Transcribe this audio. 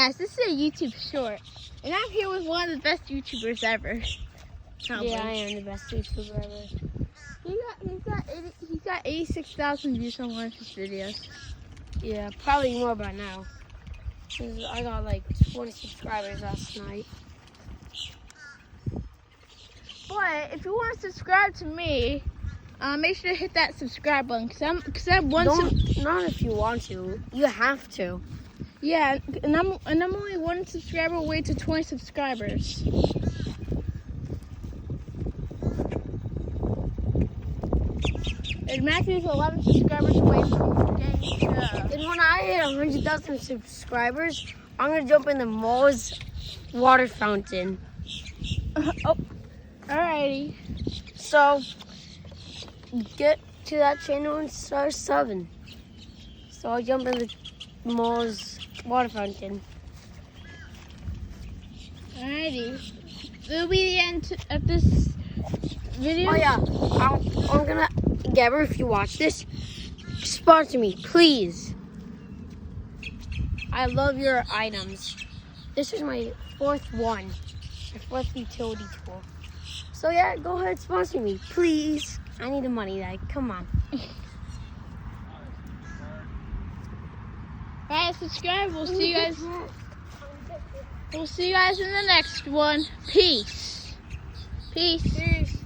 Guys, this is a YouTube short, and I'm here with one of the best YouTubers ever. Probably. Yeah, I am the best YouTuber ever. He's got 86,000 views on one of his videos. Yeah, probably more by now. 'Cause I got like 20 subscribers last night. But if you want to subscribe to me, make sure to hit that subscribe button because I'm one. Not if you want to. You have to. Yeah, and I'm only one subscriber away to 20 subscribers. And Matthew is 11 subscribers away from getting And when I hit 100,000 subscribers, I'm gonna jump in the mall's water fountain. oh, alrighty. So get to that channel and start subbing. So I'll jump in the mall's water fountain. Alrighty. It'll be the end of this video. Oh yeah, I'm gonna, Gabber, if you watch this, sponsor me, please. I love your items. This is my fourth one, my fourth utility tool. So yeah, go ahead, sponsor me, please. I need the money, like, come on. Alright, subscribe. We'll see you guys. We'll see you guys in the next one. Peace. Peace. Peace.